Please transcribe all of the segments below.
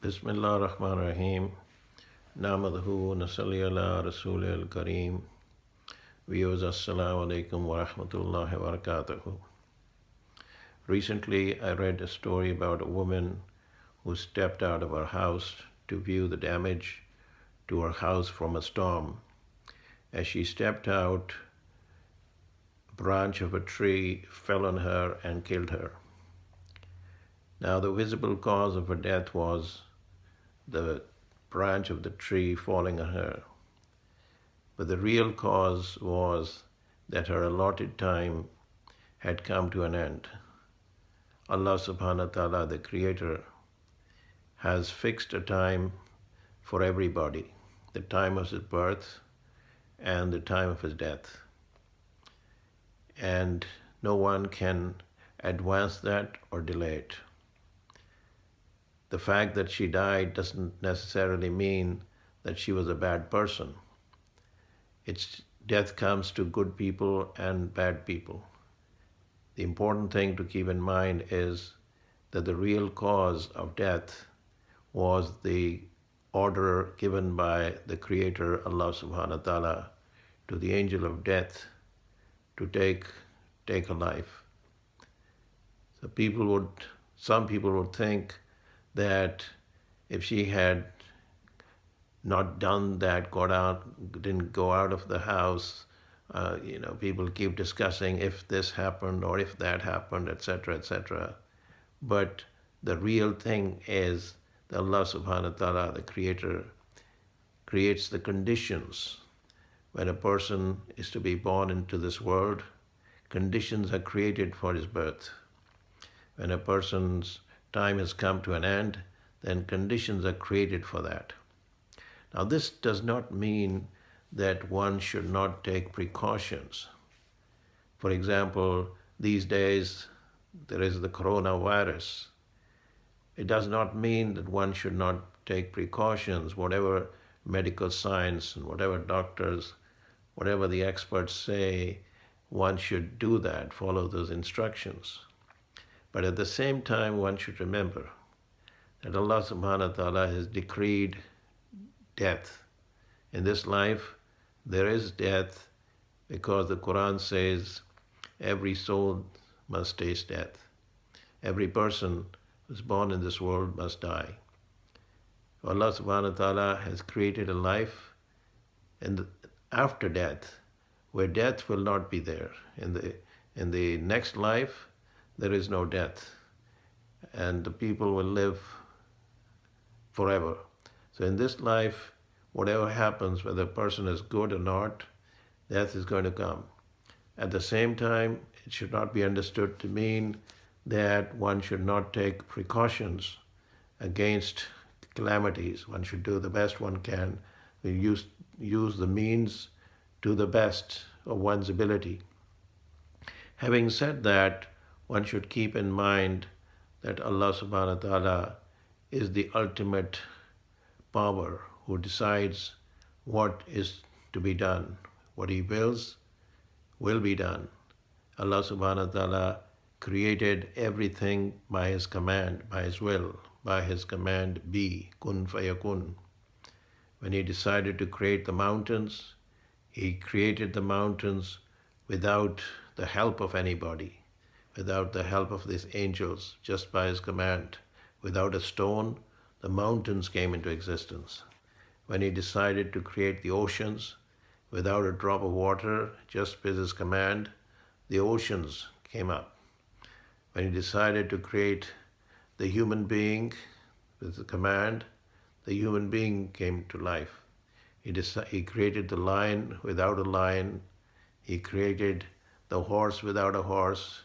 Bismillah ar-Rahman ar-Rahim. Namaduhu nasalli ala Rasul al-Kareem. Viewers, Assalamu alaikum wa rahmatullahi wa barakatuhu. Recently, I read a story about a woman who stepped out of her house to view the damage to her house from a storm. As she stepped out, a branch of a tree fell on her and killed her. Now, the visible cause of her death was the branch of the tree falling on her. But the real cause was that her allotted time had come to an end. Allah subhanahu wa ta'ala, the Creator, has fixed a time for everybody, the time of his birth and the time of his death. And no one can advance that or delay it. The fact that she died doesn't necessarily mean that she was a bad person. Its death comes to good people and bad people. The important thing to keep in mind is that the real cause of death was the order given by the Creator, Allah subhanahu wa ta'ala, to the angel of death to take a life. So some people would think that if she had not done that, didn't go out of the house, people keep discussing if this happened or if that happened, etc., etc. But the real thing is that Allah subhanahu wa ta'ala, the Creator, creates the conditions. When a person is to be born into this world, conditions are created for his birth. When a person's time has come to an end, then conditions are created for that. Now, this does not mean that one should not take precautions. For example, these days there is the coronavirus. It does not mean that one should not take precautions, whatever medical science and whatever doctors, whatever the experts say, one should do that, follow those instructions. But at the same time, one should remember that Allah subhanahu wa ta'ala has decreed death. In this life, there is death because the Quran says every soul must taste death. Every person who's born in this world must die. Allah subhanahu wa ta'ala has created a life after death, where death will not be there. In the next life, there is no death, and the people will live forever. So in this life, whatever happens, whether a person is good or not, death is going to come. At the same time, it should not be understood to mean that one should not take precautions against calamities. One should do the best one can. We use the means to the best of one's ability. Having said that, one should keep in mind that Allah subhanahu wa ta'ala is the ultimate power who decides what is to be done. What He wills will be done. Allah subhanahu wa ta'ala created everything by His command, by His will, by His command, be, kun fayakun. When He decided to create the mountains, He created the mountains without the help of anybody, without the help of these angels, just by His command. Without a stone, the mountains came into existence. When He decided to create the oceans, without a drop of water, just by His command, the oceans came up. When He decided to create the human being with the command, the human being came to life. He created the lion without a lion. He created the horse without a horse.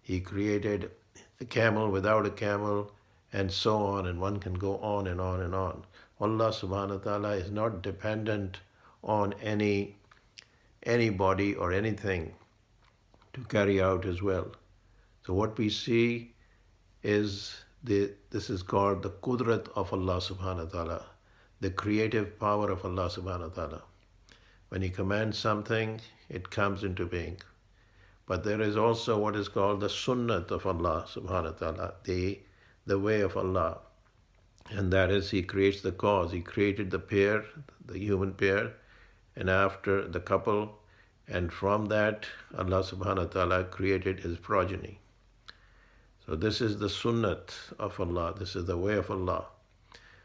He created the camel without a camel, and so on, and one can go on and on and on. Allah subhanahu wa ta'ala is not dependent on anybody or anything to carry out His will. So what we see is this is called the qudrat of Allah subhanahu wa ta'ala, the creative power of Allah subhanahu wa ta'ala. When He commands something, it comes into being. But there is also what is called the sunnat of Allah subhanahu wa ta'ala, the way of Allah. And that is, he creates the cause. He created the pair, the human pair, and after the couple, and from that, Allah subhanahu wa ta'ala created his progeny. So this is the sunnat of Allah. This is the way of Allah.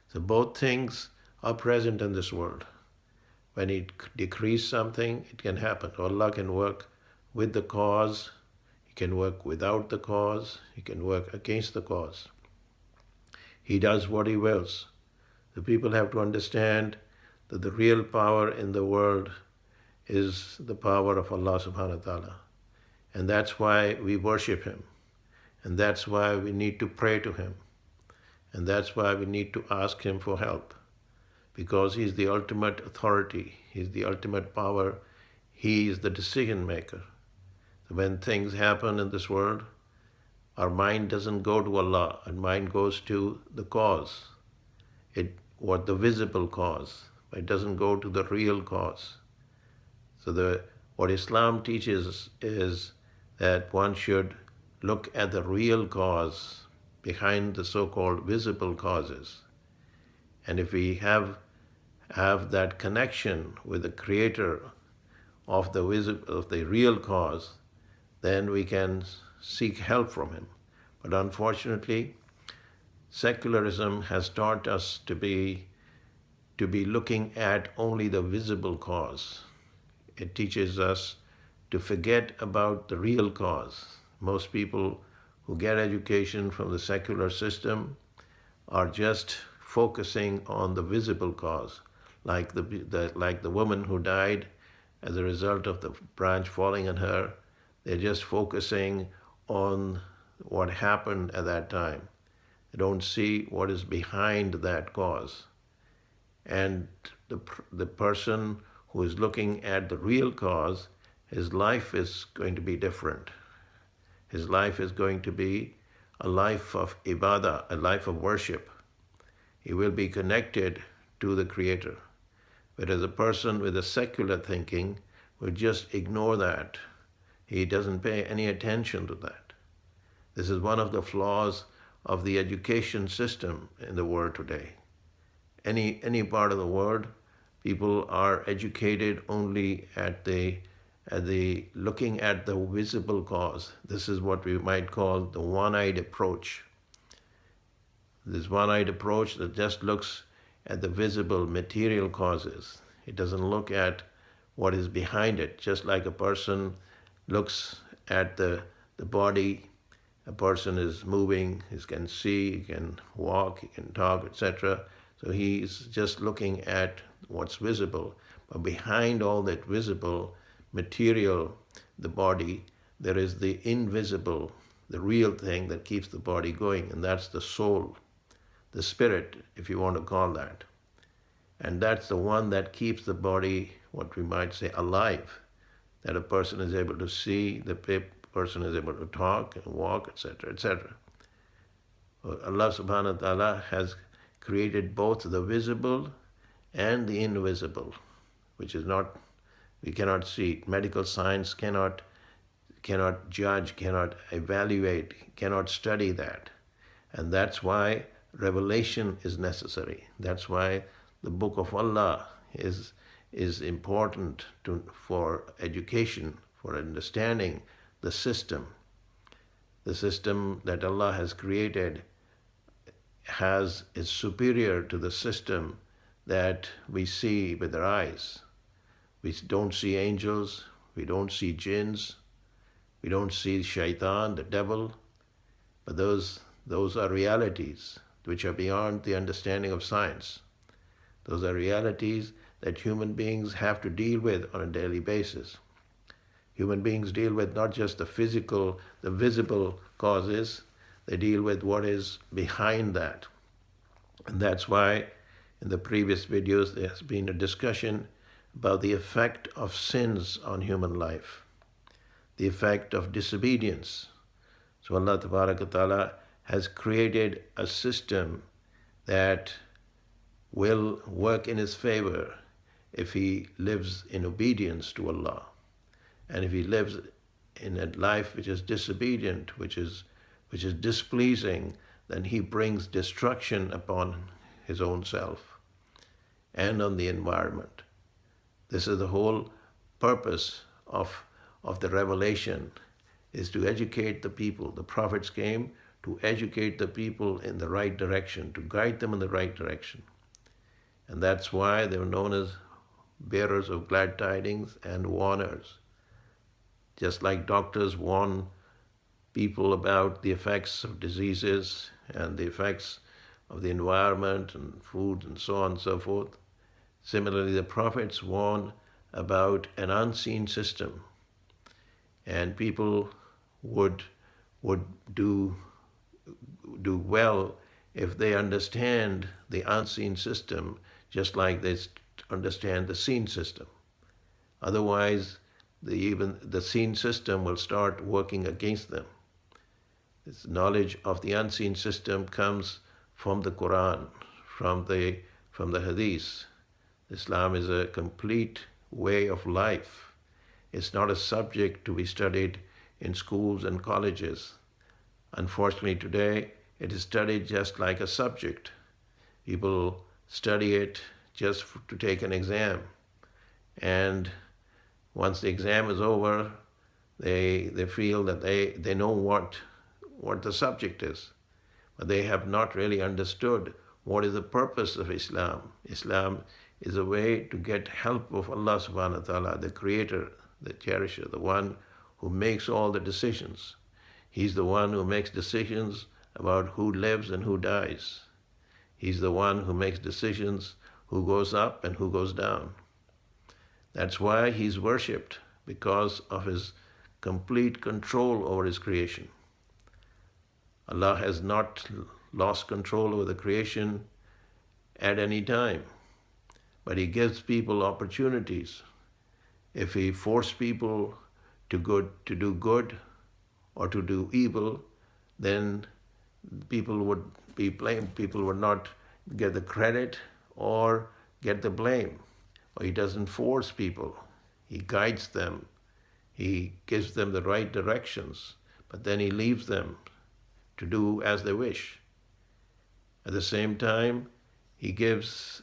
So both things are present in this world. When He decrees something, it can happen. Allah can work with the cause. He can work without the cause. He can work against the cause. He does what He wills. The people have to understand that the real power in the world is the power of Allah subhanahu wa ta'ala. And that's why we worship Him. And that's why we need to pray to Him. And that's why we need to ask Him for help. Because He's the ultimate authority. He's the ultimate power. He is the decision maker. So when things happen in this world, our mind doesn't go to Allah. Our mind goes to the cause. What the visible cause. It doesn't go to the real cause. So what Islam teaches is that one should look at the real cause behind the so-called visible causes. And if we have that connection with the creator of the real cause, then we can seek help from him. But unfortunately, secularism has taught us to be looking at only the visible cause. It teaches us to forget about the real cause. Most people who get education from the secular system are just focusing on the visible cause, like the woman who died as a result of the branch falling on her. They're just focusing on what happened at that time. They don't see what is behind that cause. And the person who is looking at the real cause, his life is going to be different. His life is going to be a life of ibadah, a life of worship. He will be connected to the Creator. Whereas a person with a secular thinking will just ignore that. He doesn't pay any attention to that. This is one of the flaws of the education system in the world today. Any part of the world, people are educated only at the looking at the visible cause. This is what we might call the one-eyed approach. This one-eyed approach that just looks at the visible material causes. It doesn't look at what is behind it. Just like a person looks at the body, a person is moving, he can see, he can walk, he can talk, etc. So he's just looking at what's visible. But behind all that visible material, the body, there is the invisible, the real thing that keeps the body going, and that's the soul, the spirit, if you want to call that. And that's the one that keeps the body, what we might say, alive, that a person is able to see, the person is able to talk and walk, etc., etc. Allah subhanahu wa ta'ala has created both the visible and the invisible, which is not, we cannot see. Medical science cannot judge, cannot evaluate, cannot study that. And that's why revelation is necessary. That's why the Book of Allah is important for education, for understanding the system. The system that Allah has created is superior to the system that we see with our eyes. We don't see angels, we don't see jinns, we don't see shaitan, the devil, but those are realities which are beyond the understanding of science. Those are realities that human beings have to deal with on a daily basis. Human beings deal with not just the physical, the visible causes, they deal with what is behind that. And that's why in the previous videos there has been a discussion about the effect of sins on human life, the effect of disobedience. So Allah Ta'ala has created a system that will work in his favor if he lives in obedience to Allah. And if he lives in a life which is disobedient, which is displeasing, then he brings destruction upon his own self and on the environment. This is the whole purpose of the revelation, is to educate the people. The prophets came to educate the people in the right direction, to guide them in the right direction. And that's why they were known as bearers of glad tidings and warners. Just like doctors warn people about the effects of diseases and the effects of the environment and food and so on and so forth, similarly the prophets warn about an unseen system, and people would do well if they understand the unseen system just like they understand the seen system. Otherwise, even the seen system will start working against them. This knowledge of the unseen system comes from the Quran, from the Hadith. Islam is a complete way of life. It's not a subject to be studied in schools and colleges. Unfortunately, today it is studied just like a subject. People study it just to take an exam. And once the exam is over, they feel that they know what the subject is. But they have not really understood what is the purpose of Islam. Islam is a way to get help of Allah subhanahu wa ta'ala, the creator, the cherisher, the one who makes all the decisions. He's the one who makes decisions about who lives and who dies. He's the one who makes decisions who goes up and who goes down. That's why he's worshipped, because of his complete control over his creation. Allah has not lost control over the creation at any time, but he gives people opportunities. If he forced people to do good or to do evil, then people would be blamed. People would not get the credit or get the blame. Or he doesn't force people. He guides them. He gives them the right directions, but then he leaves them to do as they wish. At the same time, he gives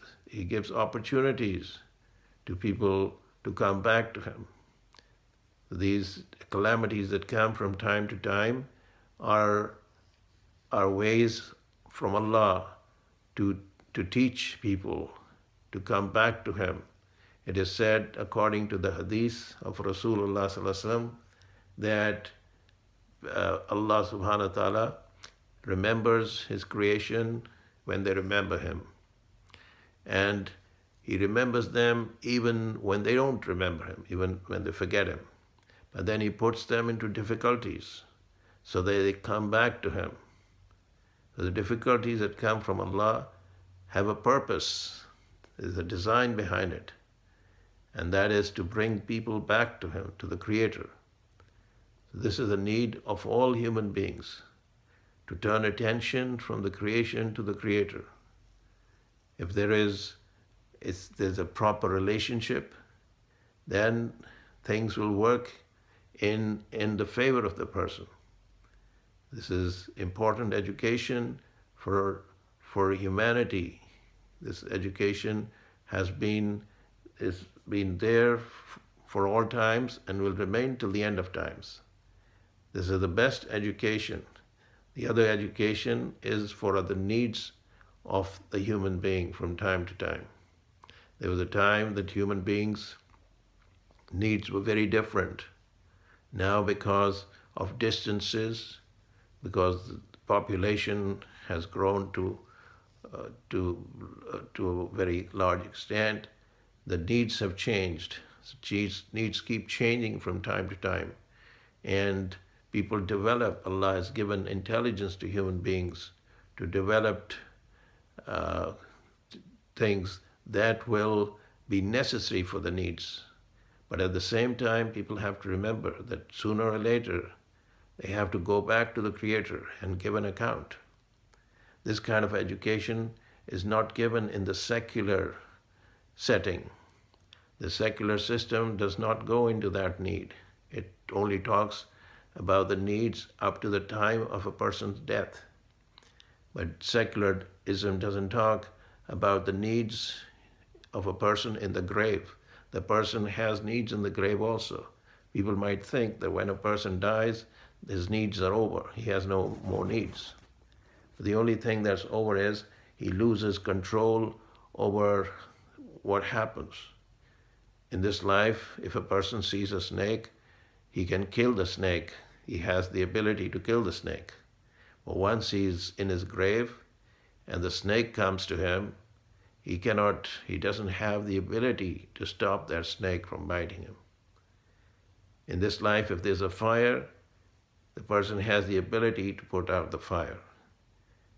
opportunities to people to come back to him. These calamities that come from time to time are ways from Allah to teach people to come back to him. It is said, according to the hadith of Rasulullah sallallahu alaihi wasallam, that Allah subhanahu wa ta'ala remembers his creation when they remember him. And he remembers them even when they don't remember him, even when they forget him. But then he puts them into difficulties so that they come back to him. So the difficulties that come from Allah have a purpose. There's a design behind it. And that is to bring people back to him, to the Creator. So this is the need of all human beings, to turn attention from the creation to the Creator. If there's a proper relationship, then things will work in the favor of the person. This is important education for humanity. This education has been there for all times and will remain till the end of times. This is the best education. The other education is for the needs of the human being from time to time. There was a time that human beings' needs were very different. Now, because of distances, because the population has grown to a very large extent, the needs have changed. Needs keep changing from time to time. And people develop. Allah has given intelligence to human beings to develop things that will be necessary for the needs. But at the same time, people have to remember that sooner or later, they have to go back to the Creator and give an account. This kind of education is not given in the secular setting. The secular system does not go into that need. It only talks about the needs up to the time of a person's death. But secularism doesn't talk about the needs of a person in the grave. The person has needs in the grave also. People might think that when a person dies, his needs are over. He has no more needs. The only thing that's over is he loses control over what happens. In this life, if a person sees a snake, he can kill the snake. He has the ability to kill the snake. But once he's in his grave and the snake comes to him, he doesn't have the ability to stop that snake from biting him. In this life, if there's a fire, the person has the ability to put out the fire.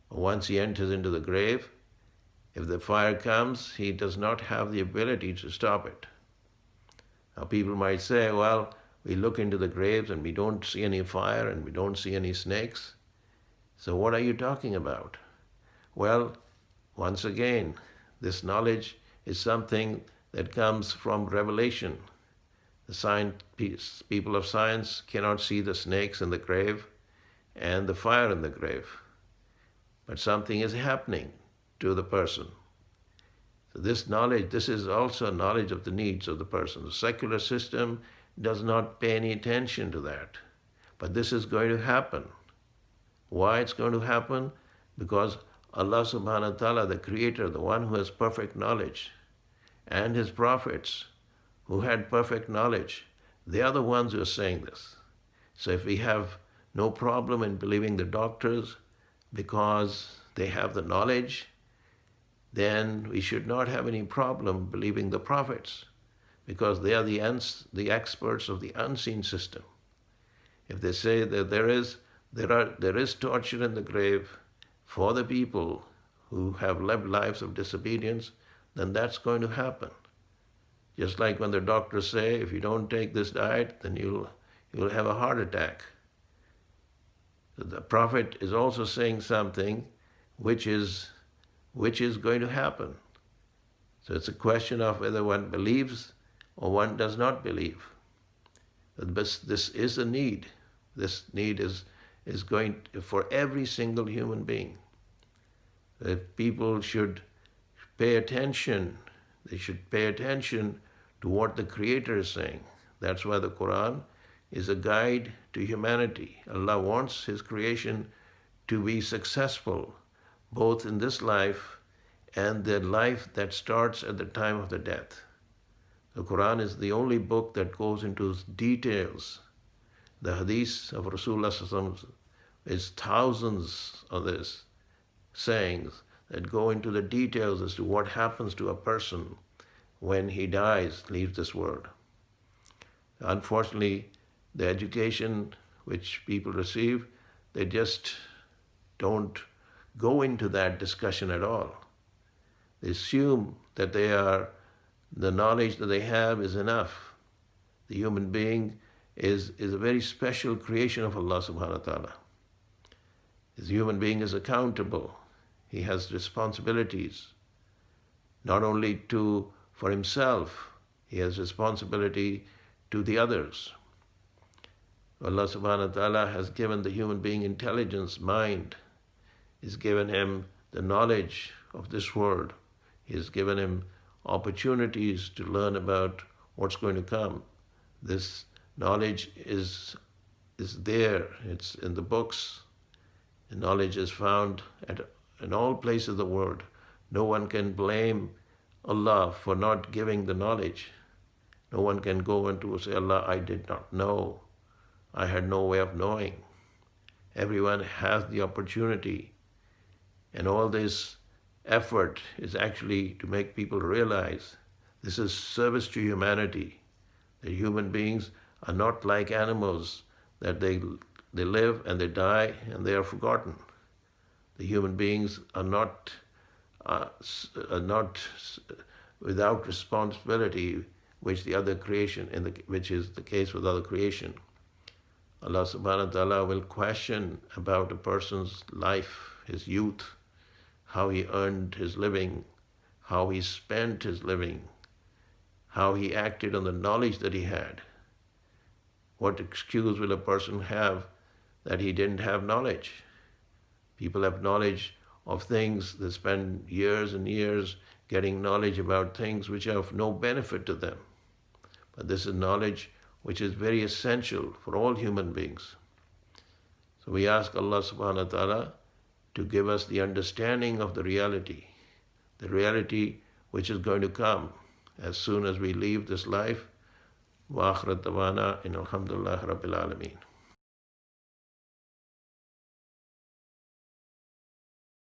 But once he enters into the grave, if the fire comes, he does not have the ability to stop it. Now, people might say, well, we look into the graves and we don't see any fire and we don't see any snakes. So, what are you talking about? Well, once again, this knowledge is something that comes from revelation. The people of science cannot see the snakes in the grave and the fire in the grave. But something is happening to the person. So this knowledge, this is also knowledge of the needs of the person. The secular system does not pay any attention to that. But this is going to happen. Why it's going to happen? Because Allah subhanahu wa ta'ala, the creator, the one who has perfect knowledge, and his prophets who had perfect knowledge, they are the ones who are saying this. So if we have no problem in believing the doctors because they have the knowledge, then we should not have any problem believing the prophets because they are the experts of the unseen system. If they say that there is torture in the grave for the people who have lived lives of disobedience, then that's going to happen. Just like when the doctors say, if you don't take this diet, then you'll have a heart attack. The prophet is also saying something which is going to happen. So it's a question of whether one believes or one does not believe. This is a need. This need is going for every single human being. That people should pay attention. They should pay attention to what the Creator is saying. That's why the Quran is a guide to humanity. Allah wants His creation to be successful, both in this life and the life that starts at the time of the death. The Quran is the only book that goes into details. The hadith of Rasulullah is thousands of these sayings that go into the details as to what happens to a person when he dies, leaves this world. Unfortunately, the education which people receive, they just don't go into that discussion at all. They assume that the knowledge that they have is enough. The human being is a very special creation of Allah subhanahu wa ta'ala. The human being is accountable. He has responsibilities, not only for himself, he has responsibility to the others. Allah subhanahu wa ta'ala has given the human being intelligence, mind. He's given him the knowledge of this world. He has given him opportunities to learn about what's going to come. This knowledge is there. It's in the books. The knowledge is found in all places of the world. No one can blame Allah for not giving the knowledge. No one can go and say, Allah, I did not know. I had no way of knowing. Everyone has the opportunity. And all this effort is actually to make people realize this is service to humanity. That human beings are not like animals, that they live and they die and they are forgotten. The human beings are not without responsibility, which is the case with other creation. Allah subhanahu wa ta'ala will question about a person's life, his youth, how he earned his living, how he spent his living, how he acted on the knowledge that he had. What excuse will a person have that he didn't have knowledge? People have knowledge of things. They spend years and years getting knowledge about things which are of no benefit to them. But this is knowledge which is very essential for all human beings. So we ask Allah subhanahu wa ta'ala to give us the understanding of the reality which is going to come as soon as we leave this life. Wa akhir dawana in alhamdulillah rabbil alameen.